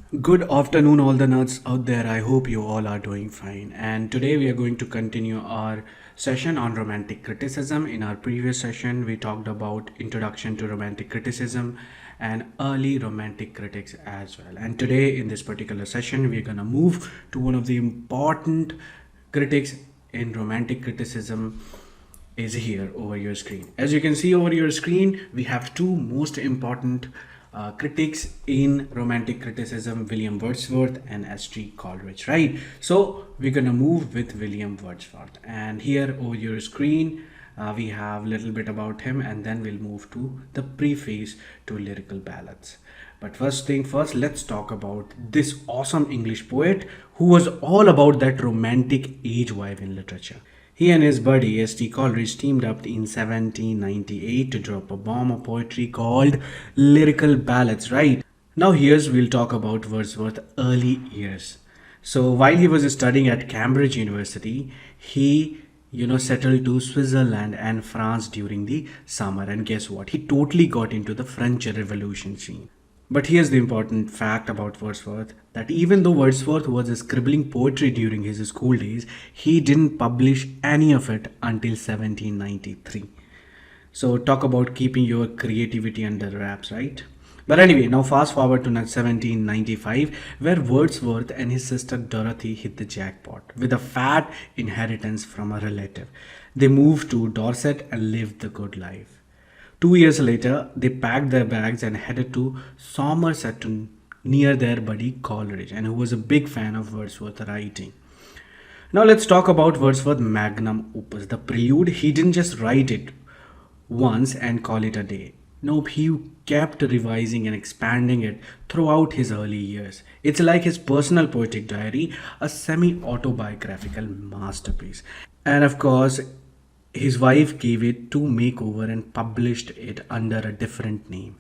Good afternoon, all the nerds out there. I hope you all are doing fine. And today we are going to continue our session on romantic criticism. In our previous session, we talked about introduction to romantic criticism and early romantic critics as well. And today, in this particular session, we're going to move to one of the important critics in romantic criticism is here over your screen. As you can see over your screen, we have two most important critics in romantic criticism, William Wordsworth and S.T. Coleridge, right? So we're gonna move with William Wordsworth, and here over your screen we have a little bit about him, and then we'll move to the preface to Lyrical Ballads. But first thing first, let's talk about this awesome English poet who was all about that romantic age vibe in literature. He and his buddy S.T. Coleridge teamed up in 1798 to drop a bomb of poetry called Lyrical Ballads, right? Now here's we'll talk about Wordsworth's early years. So while he was studying at Cambridge University, he settled to Switzerland and France during the summer, and guess what? He totally got into the French Revolution scene. But here's the important fact about Wordsworth that even though Wordsworth was scribbling poetry during his school days, he didn't publish any of it until 1793. So, talk about keeping your creativity under wraps, right? But anyway, now fast forward to 1795, where Wordsworth and his sister Dorothy hit the jackpot with a fat inheritance from a relative. They moved to Dorset and lived the good life. 2 years later, they packed their bags and headed to Somerset near their buddy Coleridge, and who was a big fan of Wordsworth's writing. Now let's talk about Wordsworth's magnum opus, the Prelude. He didn't just write it once and call it a day. Nope, he kept revising and expanding it throughout his early years. It's like his personal poetic diary, a semi autobiographical masterpiece. And of course, his wife gave it to makeover and published it under a different name.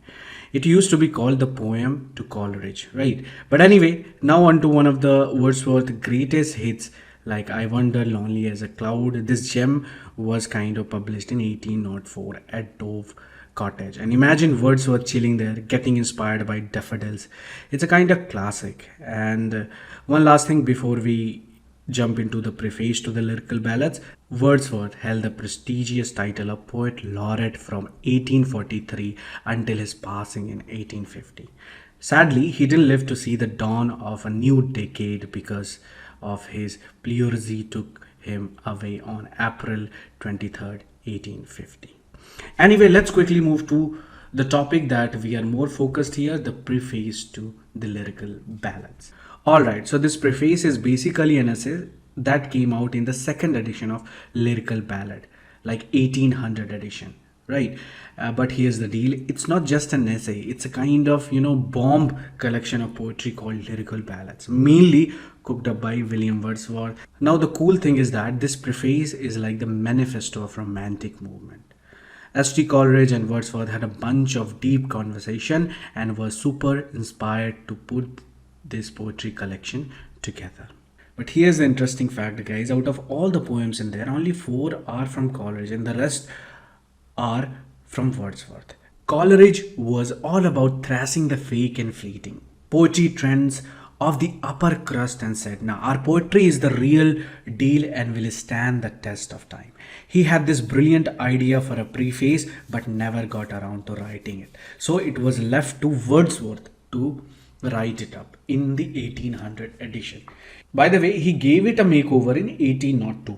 It used to be called The Poem to Coleridge, right? But anyway, now on to one of the Wordsworth greatest hits like I Wander Lonely as a Cloud. This gem was kind of published in 1804 at Dove Cottage. And imagine Wordsworth chilling there, getting inspired by daffodils. It's a kind of classic. And one last thing before we jump into the preface to the Lyrical Ballads, Wordsworth held the prestigious title of Poet Laureate from 1843 until his passing in 1850. Sadly, he didn't live to see the dawn of a new decade because of his pleurisy took him away on April 23rd, 1850. Anyway, let's quickly move to the topic that we are more focused here, the preface to the Lyrical Ballads. Alright, so this preface is basically an essay that came out in the second edition of Lyrical Ballad, like 1800 edition, right? But here's the deal, it's not just an essay, it's a kind of, bomb collection of poetry called Lyrical Ballads, mainly cooked up by William Wordsworth. Now, the cool thing is that this preface is like the manifesto of romantic movement. S.T. Coleridge and Wordsworth had a bunch of deep conversation and were super inspired to put this poetry collection together. But here's the interesting fact, guys. Out of all the poems in there, only four are from Coleridge and the rest are from Wordsworth. Coleridge was all about thrashing the fake and fleeting poetry trends of the upper crust and said, now our poetry is the real deal and will stand the test of time. He had this brilliant idea for a preface but never got around to writing it. So it was left to Wordsworth to write it up in the 1800 edition. By the way, he gave it a makeover in 1802.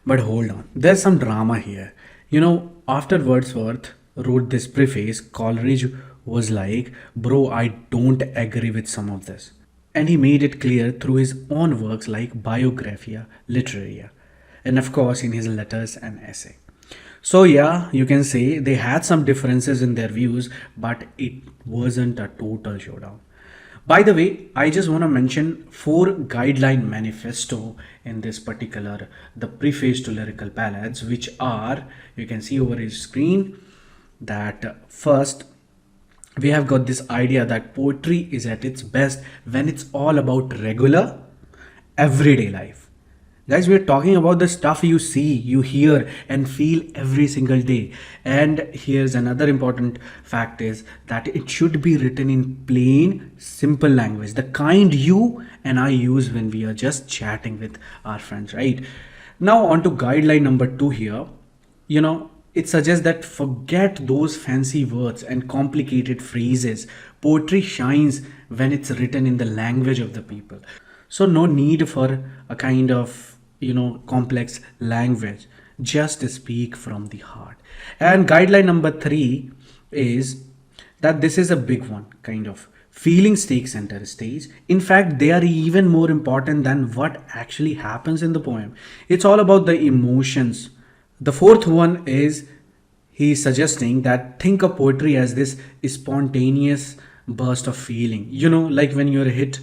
But hold on, there's some drama here. After Wordsworth wrote this preface, Coleridge was like, bro, I don't agree with some of this. And he made it clear through his own works like Biographia Literaria, and of course in his letters and essay. So yeah, you can say they had some differences in their views, but it wasn't a total showdown. By the way, I just want to mention four guideline manifesto in this particular, the preface to Lyrical Ballads, which are, you can see over his screen, that first, we have got this idea that poetry is at its best when it's all about regular, everyday life. Guys, we're talking about the stuff you see, you hear, and feel every single day. And here's another important fact is that it should be written in plain, simple language, the kind you and I use when we are just chatting with our friends, right? Now, on to guideline number 2 here. It suggests that forget those fancy words and complicated phrases. Poetry shines when it's written in the language of the people. So no need for a kind of complex language. Just speak from the heart. And guideline number 3 is that this is a big one, kind of. Feelings take center stage. In fact, they are even more important than what actually happens in the poem. It's all about the emotions. The fourth one is he's suggesting that think of poetry as this spontaneous burst of feeling. Like when you're hit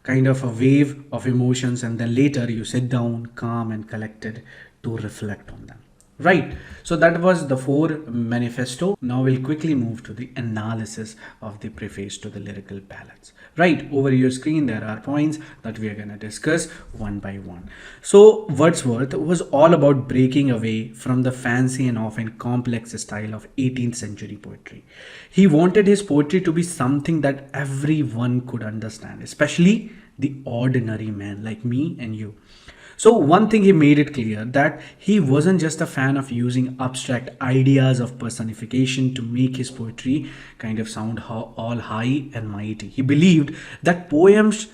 kind of a wave of emotions and then later you sit down calm and collected to reflect on them. Right. So that was the 4 manifesto. Now we'll quickly move to the analysis of the preface to the lyrical ballads. Right. Over your screen, there are points that we are going to discuss one by one. So Wordsworth was all about breaking away from the fancy and often complex style of 18th century poetry. He wanted his poetry to be something that everyone could understand, especially the ordinary man like me and you. So one thing he made it clear that he wasn't just a fan of using abstract ideas of personification to make his poetry kind of sound all high and mighty. He believed that poems,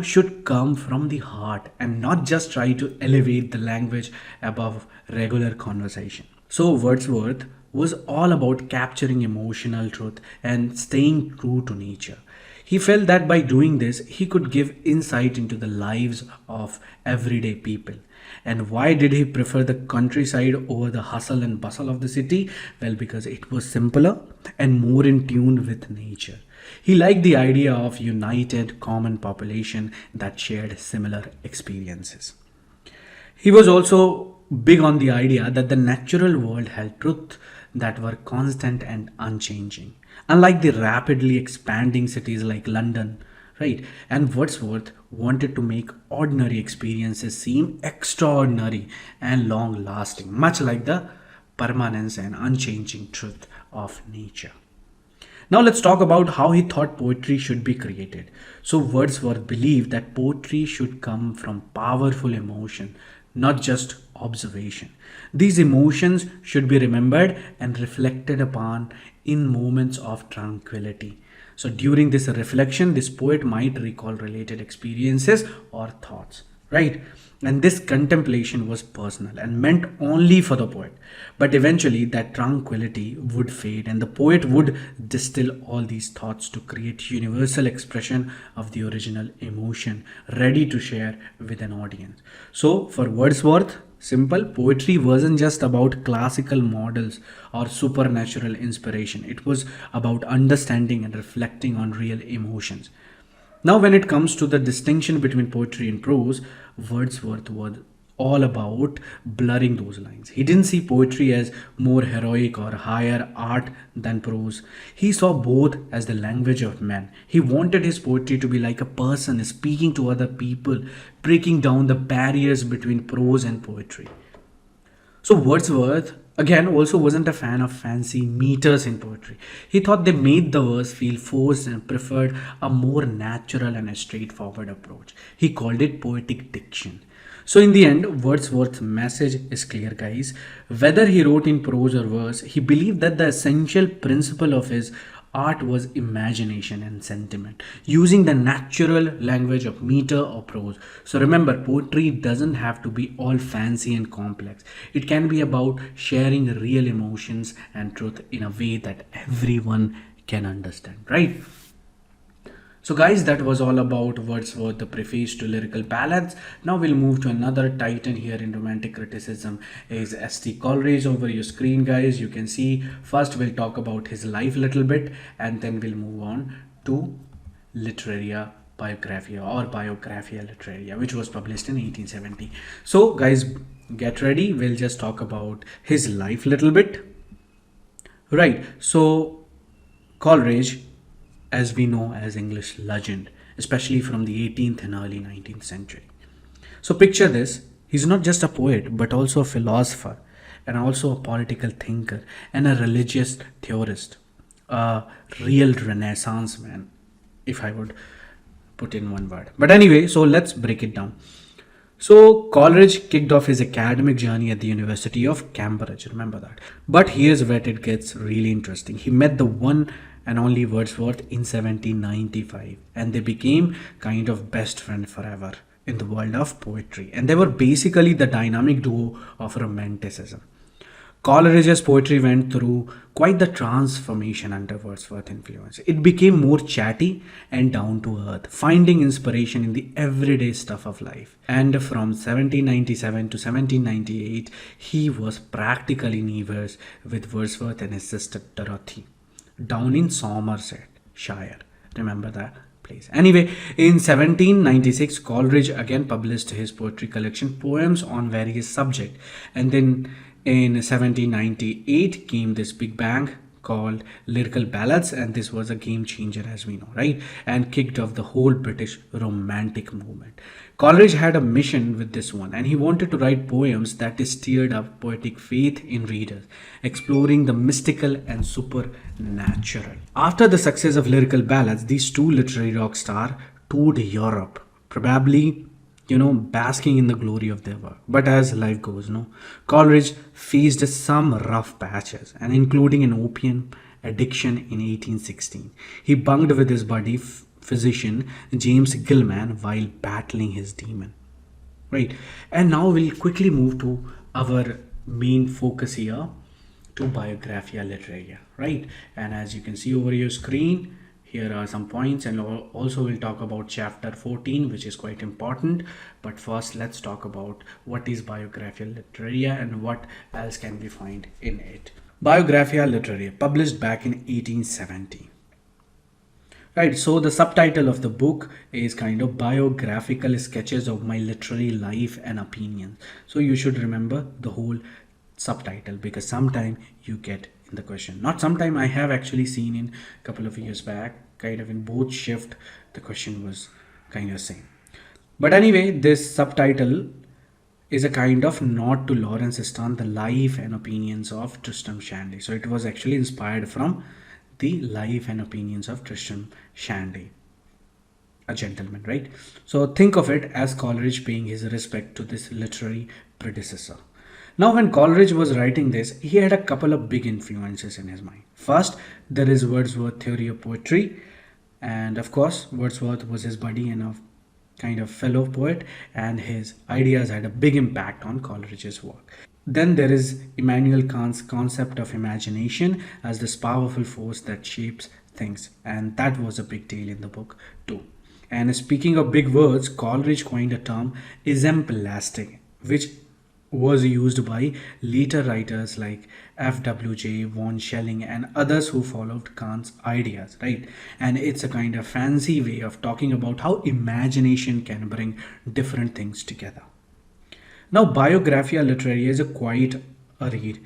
should come from the heart and not just try to elevate the language above regular conversation. So Wordsworth was all about capturing emotional truth and staying true to nature. He felt that by doing this, he could give insight into the lives of everyday people. And why did he prefer the countryside over the hustle and bustle of the city? Well, because it was simpler and more in tune with nature. He liked the idea of united common population that shared similar experiences. He was also big on the idea that the natural world held truth that were constant and unchanging. Unlike the rapidly expanding cities like London, right? And Wordsworth wanted to make ordinary experiences seem extraordinary and long lasting, much like the permanence and unchanging truth of nature. Now let's talk about how he thought poetry should be created. So Wordsworth believed that poetry should come from powerful emotion, not just observation. These emotions should be remembered and reflected upon in moments of tranquility. So during this reflection, this poet might recall related experiences or thoughts, right? And this contemplation was personal and meant only for the poet. But eventually, that tranquility would fade, and the poet would distill all these thoughts to create universal expression of the original emotion, ready to share with an audience. So, for Wordsworth, simple poetry wasn't just about classical models or supernatural inspiration, it was about understanding and reflecting on real emotions. Now, when it comes to the distinction between poetry and prose, Wordsworth was all about blurring those lines. He didn't see poetry as more heroic or higher art than prose. He saw both as the language of man. He wanted his poetry to be like a person speaking to other people, breaking down the barriers between prose and poetry. So Wordsworth again also wasn't a fan of fancy meters in poetry. He thought they made the verse feel forced and preferred a more natural and a straightforward approach. He called it poetic diction. So in the end, Wordsworth's message is clear, guys. Whether he wrote in prose or verse, he believed that the essential principle of his art was imagination and sentiment, using the natural language of meter or prose. So remember, poetry doesn't have to be all fancy and complex. It can be about sharing real emotions and truth in a way that everyone can understand, right? So guys, that was all about Wordsworth, the preface to Lyrical Ballads. Now we'll move to another titan here in romantic criticism is St. Coleridge. Over your screen, guys, you can see first we'll talk about his life a little bit and then we'll move on to Literaria Biographia or Biographia Literaria, which was published in 1870. So guys, get ready. We'll just talk about his life a little bit. Right. So Coleridge, as we know as English legend, especially from the 18th and early 19th century. So picture this. He's not just a poet, but also a philosopher, and also a political thinker, and a religious theorist. A real Renaissance man, if I would put in one word. But anyway, so let's break it down. So, Coleridge kicked off his academic journey at the University of Cambridge, remember that. But here's where it gets really interesting. He met the one and only Wordsworth in 1795, and they became kind of best friends forever in the world of poetry. And they were basically the dynamic duo of Romanticism. Coleridge's poetry went through quite the transformation under Wordsworth's influence. It became more chatty and down to earth, finding inspiration in the everyday stuff of life. And from 1797 to 1798, he was practically neighbors with Wordsworth and his sister Dorothy, down in Somersetshire. Remember that place. Anyway, in 1796, Coleridge again published his poetry collection, Poems on Various Subjects, and then in 1798 came this big bang called Lyrical Ballads, and this was a game changer, as we know, right? And kicked off the whole British Romantic movement. Coleridge had a mission with this one, and he wanted to write poems that stirred up poetic faith in readers, exploring the mystical and supernatural. After the success of Lyrical Ballads, these two literary rock stars toured Europe, probably basking in the glory of their work. But as life goes, Coleridge faced some rough patches, and including an opium addiction in 1816. He bunged with his buddy physician James Gilman while battling his demon. Right, and now we'll quickly move to our main focus here, to Biographia Literaria, right? And as you can see over your screen, here are some points, and also we'll talk about chapter 14, which is quite important. But first, let's talk about what is Biographia Literaria and what else can we find in it. Biographia Literaria, published back in 1870. Right, so the subtitle of the book is kind of biographical sketches of my literary life and opinions. So you should remember the whole subtitle, because sometime you get in the question. Not sometime, I have actually seen in a couple of years back, kind of in both shift, the question was kind of same. But anyway, this subtitle is a kind of nod to Lawrence Sterne, the life and opinions of Tristram Shandy. So it was actually inspired from the life and opinions of Tristram Shandy, a gentleman, right? So think of it as Coleridge paying his respect to this literary predecessor. Now, when Coleridge was writing this, he had a couple of big influences in his mind. First, there is Wordsworth theory of poetry, and of course, Wordsworth was his buddy and a kind of fellow poet, and his ideas had a big impact on Coleridge's work. Then there is Immanuel Kant's concept of imagination as this powerful force that shapes things, and that was a big deal in the book too. And speaking of big words, Coleridge coined a term, Esemplastic, which was used by later writers like F.W.J. von Schelling and others who followed Kant's ideas, right? And it's a kind of fancy way of talking about how imagination can bring different things together. Now, Biographia Literaria is quite a read,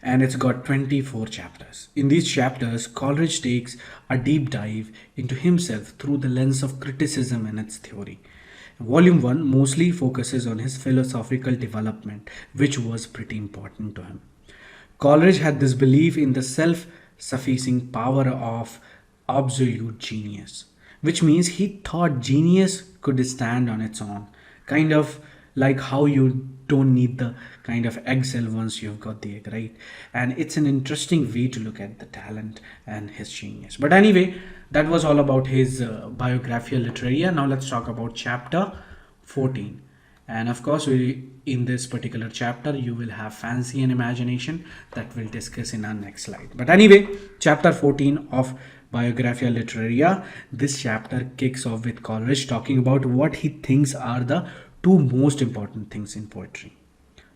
and it's got 24 chapters. In these chapters, Coleridge takes a deep dive into himself through the lens of criticism and its theory. Volume 1 mostly focuses on his philosophical development, which was pretty important to him. Coleridge had this belief in the self-sufficing power of absolute genius, which means he thought genius could stand on its own, kind of like how you don't need the kind of egg cell once you've got the egg, right? And it's an interesting way to look at the talent and his genius. But anyway, that was all about his Biographia Literaria. Now let's talk about chapter 14. And of course, in this particular chapter, you will have fancy and imagination that we'll discuss in our next slide. But anyway, chapter 14 of Biographia Literaria, this chapter kicks off with Coleridge talking about what he thinks are the two most important things in poetry.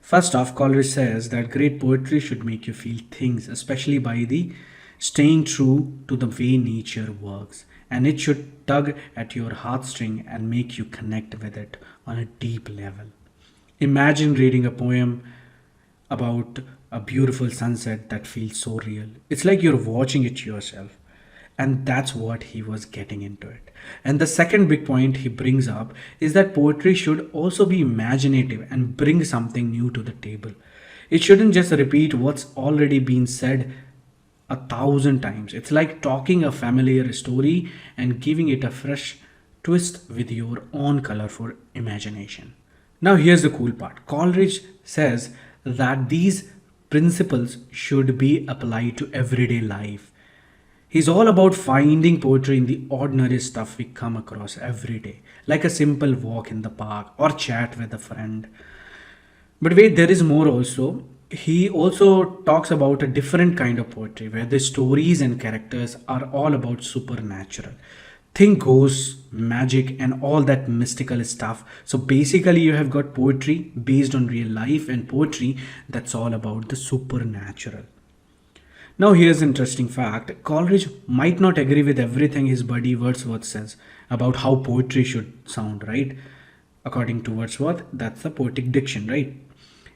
First off, Coleridge says that great poetry should make you feel things, especially by the staying true to the way nature works, and it should tug at your heartstring and make you connect with it on a deep level. Imagine reading a poem about a beautiful sunset that feels so real. It's like you're watching it yourself. And that's what he was getting into it. And the second big point he brings up is that poetry should also be imaginative and bring something new to the table. It shouldn't just repeat what's already been said a thousand times. It's like talking a familiar story and giving it a fresh twist with your own colorful imagination. Now, here's the cool part. Coleridge says that these principles should be applied to everyday life. He's all about finding poetry in the ordinary stuff we come across every day, like a simple walk in the park or chat with a friend. But wait, there is more also. He also talks about a different kind of poetry where the stories and characters are all about supernatural. Think ghosts, magic, and all that mystical stuff. So basically, you have got poetry based on real life and poetry that's all about the supernatural. Now, here's an interesting fact. Coleridge might not agree with everything his buddy Wordsworth says about how poetry should sound, right? According to Wordsworth, that's the poetic diction, right?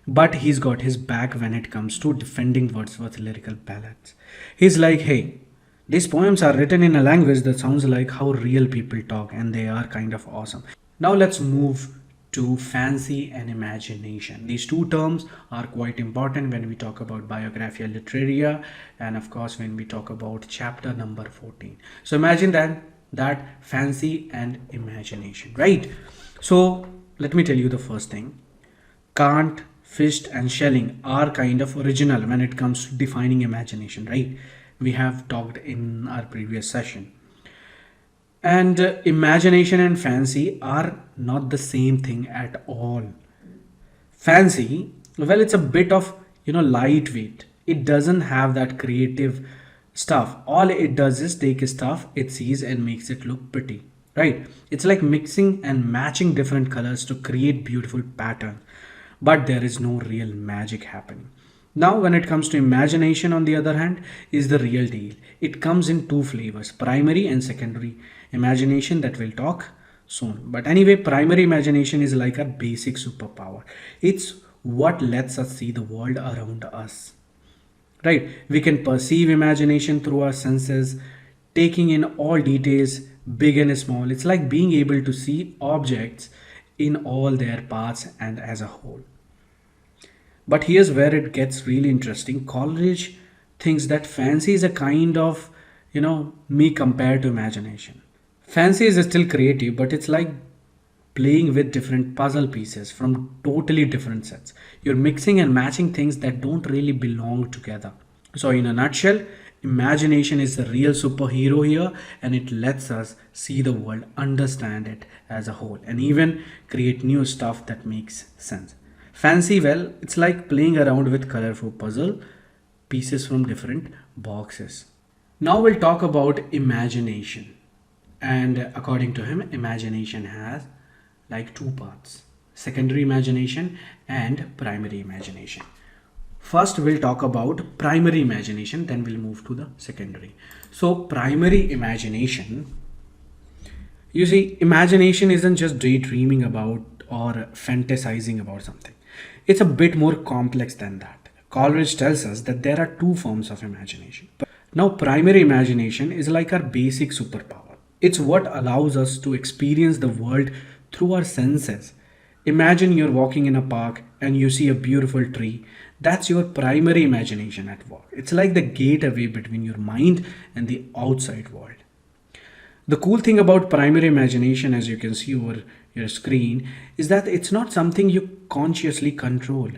But he's got his back when it comes to defending Wordsworth's lyrical ballads. He's like, hey, these poems are written in a language that sounds like how real people talk, and they are kind of awesome. Now let's move to fancy and imagination. These two terms are quite important when we talk about Biographia Literaria, and of course when we talk about chapter number 14. So imagine that fancy and imagination, right? So let me tell you the first thing. Kant, Fichte, and Schelling are kind of original when it comes to defining imagination, right? We have talked in our previous session. And imagination and fancy are not the same thing at all. Fancy, well, it's a bit of, lightweight. It doesn't have that creative stuff. All it does is take stuff it sees and makes it look pretty, right? It's like mixing and matching different colors to create beautiful patterns, but there is no real magic happening. Now, when it comes to imagination, on the other hand, is the real deal. It comes in two flavors, primary and secondary imagination, that we'll talk soon. But anyway, primary imagination is like a basic superpower. It's what lets us see the world around us, right? We can perceive imagination through our senses, taking in all details, big and small. It's like being able to see objects in all their parts and as a whole. But here's where it gets really interesting. Coleridge thinks that fancy is a kind of, me compared to imagination. Fancy is still creative, but it's like playing with different puzzle pieces from totally different sets. You're mixing and matching things that don't really belong together. So, in a nutshell, imagination is the real superhero here, and it lets us see the world, understand it as a whole, and even create new stuff that makes sense. Fancy, well, it's like playing around with colorful puzzle pieces from different boxes. Now we'll talk about imagination. And according to him, imagination has like two parts, secondary imagination and primary imagination. First, we'll talk about primary imagination, then we'll move to the secondary. So, primary imagination, you see, imagination isn't just daydreaming about or fantasizing about something. It's a bit more complex than that. Coleridge tells us that there are two forms of imagination. Now, primary imagination is like our basic superpower. It's what allows us to experience the world through our senses. Imagine you're walking in a park and you see a beautiful tree. That's your primary imagination at work. It's like the gateway between your mind and the outside world. The cool thing about primary imagination, as you can see over your screen, is that it's not something you consciously control.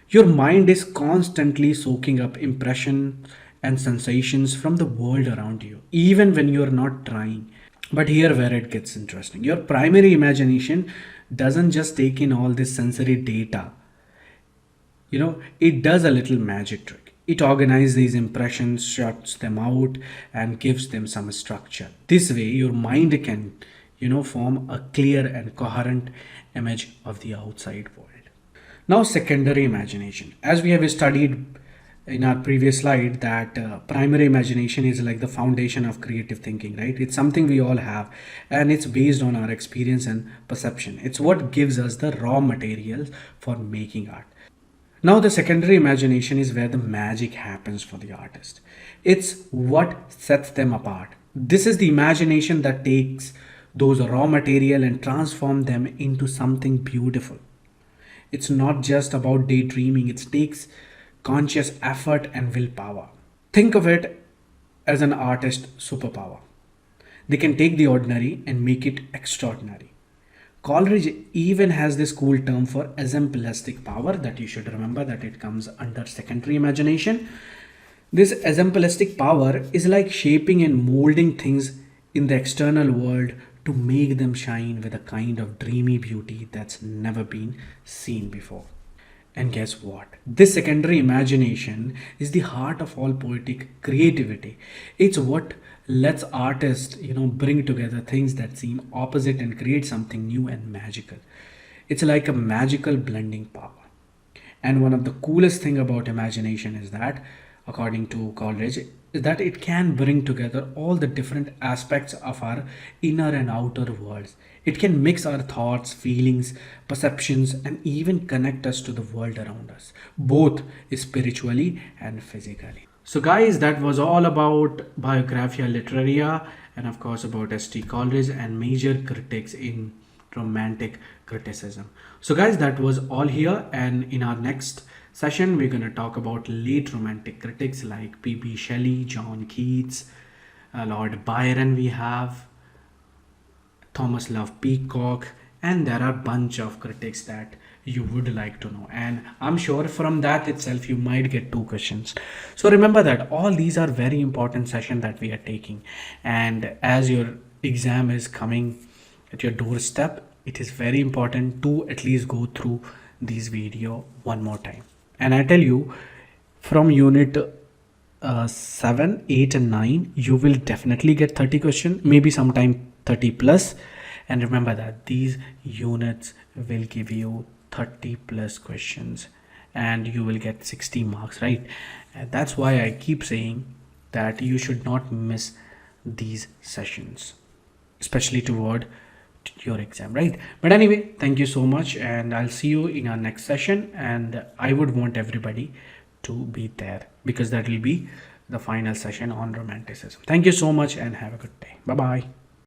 Your mind is constantly soaking up impressions and sensations from the world around you, even when you're not trying. But here where it gets interesting. Your primary imagination doesn't just take in all this sensory data. It does a little magic trick. It organizes these impressions, shuts them out, and gives them some structure. This way, your mind can, form a clear and coherent image of the outside world. Now, secondary imagination. As we have studied in our previous slide, that primary imagination is like the foundation of creative thinking, right? It's something we all have, and it's based on our experience and perception. It's what gives us the raw materials for making art. Now, the secondary imagination is where the magic happens for the artist. It's what sets them apart. This is the imagination that takes those raw material and transform them into something beautiful. It's not just about daydreaming, it takes conscious effort and willpower. Think of it as an artist superpower. They can take the ordinary and make it extraordinary. Coleridge even has this cool term for esemplastic power that you should remember that it comes under secondary imagination. This esemplastic power is like shaping and molding things in the external world to make them shine with a kind of dreamy beauty that's never been seen before. And guess what? This secondary imagination is the heart of all poetic creativity. It's what lets artists, bring together things that seem opposite and create something new and magical. It's like a magical blending power. And one of the coolest thing about imagination is that, according to Coleridge, is that it can bring together all the different aspects of our inner and outer worlds. It can mix our thoughts, feelings, perceptions, and even connect us to the world around us, both spiritually and physically. So guys, that was all about Biographia Literaria and of course about S.T. Coleridge and major critics in romantic criticism. So guys, that was all here, and in our next session we're going to talk about late romantic critics like P.B. Shelley, John Keats, Lord Byron, we have Thomas Love Peacock, and there are a bunch of critics that you would like to know, and I'm sure from that itself you might get 2 questions. So remember that all these are very important sessions that we are taking, and as your exam is coming at your doorstep, it is very important to at least go through this video one more time. And I tell you, from unit 7, 8 and 9 you will definitely get 30 questions, maybe sometime 30 plus. And remember that these units will give you 30 plus questions and you will get 60 marks, right? And that's why I keep saying that you should not miss these sessions, especially toward your exam, right? But anyway, thank you so much, and I'll see you in our next session. And I would want everybody to be there because that will be the final session on romanticism. Thank you so much and have a good day. Bye bye.